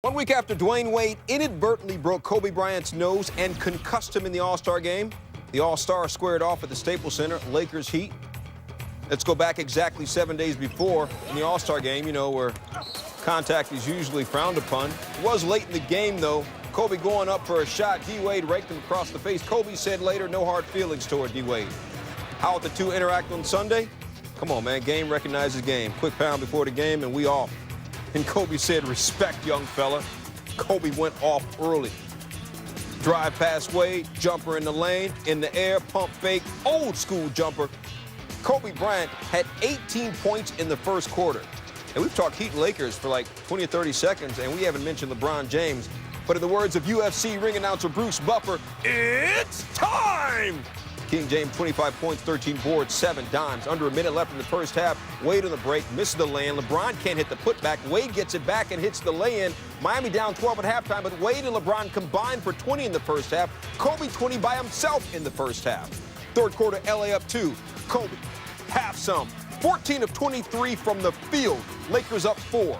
1 week after Dwayne Wade inadvertently broke Kobe Bryant's nose and concussed him in the All-Star game, the All-Star squared off at the Staples Center, Lakers Heat. Let's go back exactly 7 days before in the All-Star game, you know, where contact is usually frowned upon. It was late in the game, though. Kobe going up for a shot. D-Wade raked him across the face. Kobe said later, no hard feelings toward D-Wade. How the two interact on Sunday? Come on, man. Game recognizes game. Quick pound before the game, and we off. And Kobe said, respect, young fella. Kobe went off early. Drive past Wade, jumper in the lane, in the air, pump fake, old school jumper. Kobe Bryant had 18 points in the first quarter. And we've talked Heat and Lakers for like 20 or 30 seconds, and we haven't mentioned LeBron James. But in the words of UFC ring announcer Bruce Buffer, it's time! King James, 25 points, 13 boards, 7 dimes. Under a minute left in the first half. Wade on the break, misses the lay-in. LeBron can't hit the putback. Wade gets it back and hits the lay-in. Miami down 12 at halftime, but Wade and LeBron combined for 20 in the first half. Kobe 20 by himself in the first half. Third quarter, LA up 2. Kobe, half some. 14 of 23 from the field. Lakers up 4.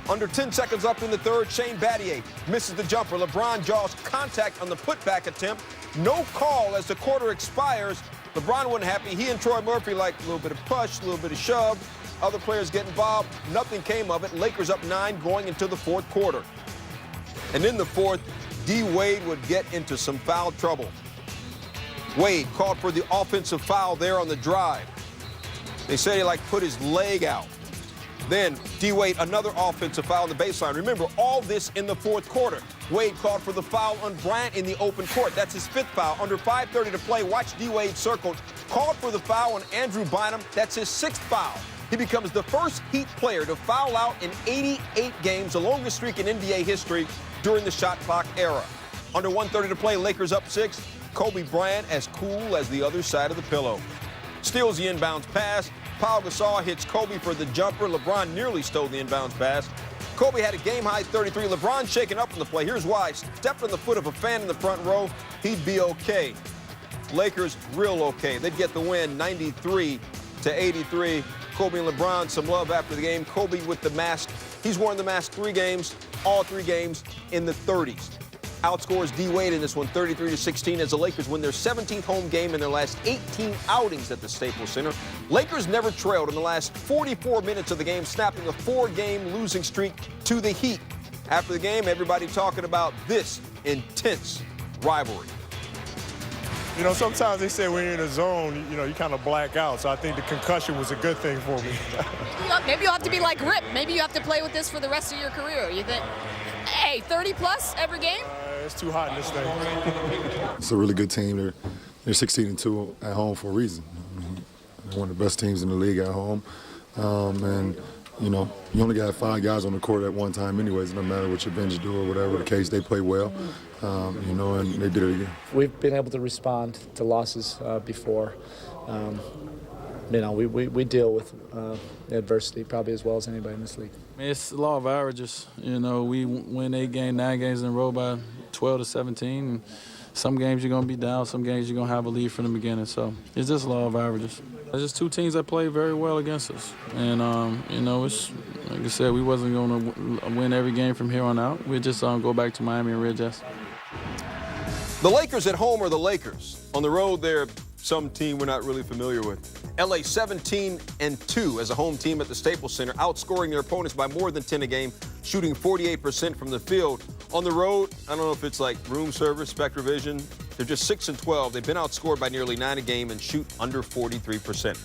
Under 10 seconds left in the third, Shane Battier misses the jumper. LeBron draws contact on the putback attempt. No call as the quarter expires. LeBron wasn't happy. He and Troy Murphy like a little bit of push, a little bit of shove. Other players get involved. Nothing came of it. Lakers up 9 going into the fourth quarter. And in the fourth, D-Wade would get into some foul trouble. Wade called for the offensive foul there on the drive. They said he like put his leg out. Then D-Wade, another offensive foul on the baseline. Remember, all this in the fourth quarter. Wade called for the foul on Bryant in the open court. That's his 5th foul. Under 5:30 to play, watch D-Wade circled. Called for the foul on Andrew Bynum. That's his 6th foul. He becomes the first Heat player to foul out in 88 games, the longest streak in NBA history during the shot clock era. Under 1:30 to play, Lakers up 6. Kobe Bryant as cool as the other side of the pillow. Steals the inbounds pass. Pau Gasol hits Kobe for the jumper. LeBron nearly stole the inbounds pass. Kobe had a game-high 33. LeBron shaken up on the play. Here's why. Stepped on the foot of a fan in the front row. He'd be okay. Lakers real okay. They'd get the win 93-83. Kobe and LeBron, some love after the game. Kobe with the mask. He's worn the mask 3 games, all 3 games in the 30s. Outscores D-Wade in this one 33-16 as the Lakers win their 17th home game in their last 18 outings at the Staples Center. Lakers never trailed in the last 44 minutes of the game, snapping a 4-game losing streak to the Heat. After the game, everybody talking about this intense rivalry. You know, sometimes they say when you're in a zone, you know, you kind of black out. So I think the concussion was a good thing for me. Maybe you'll have to be like Rip. Maybe you have to play with this for the rest of your career. You think, hey, 30-plus every game? It's too hot in this thing. It's a really good team. They're 16-2 at home for a reason. They're one of the best teams in the league at home. And, you know, you only got 5 guys on the court at one time anyways. No matter what your bench do or whatever the case, they play well, you know, and they did it again. We've been able to respond to losses before. You know, we deal with adversity probably as well as anybody in this league. It's the law of averages. You know, we win 8 games, 9 games in a row by 12-17. Some games you're going to be down, some games you're going to have a lead from the beginning. So it's just law of averages. There's just 2 teams that play very well against us. And, you know, it's, like I said, we wasn't going to win every game from here on out. We'll just go back to Miami and readjust. The Lakers at home are the Lakers. On the road, they're some team we're not really familiar with. LA 17-2 as a home team at the Staples Center, outscoring their opponents by more than 10 a game, shooting 48% from the field. On the road, I don't know if it's like room service, SpectraVision. They're just 6-12. They've been outscored by nearly 9 a game and shoot under 43%.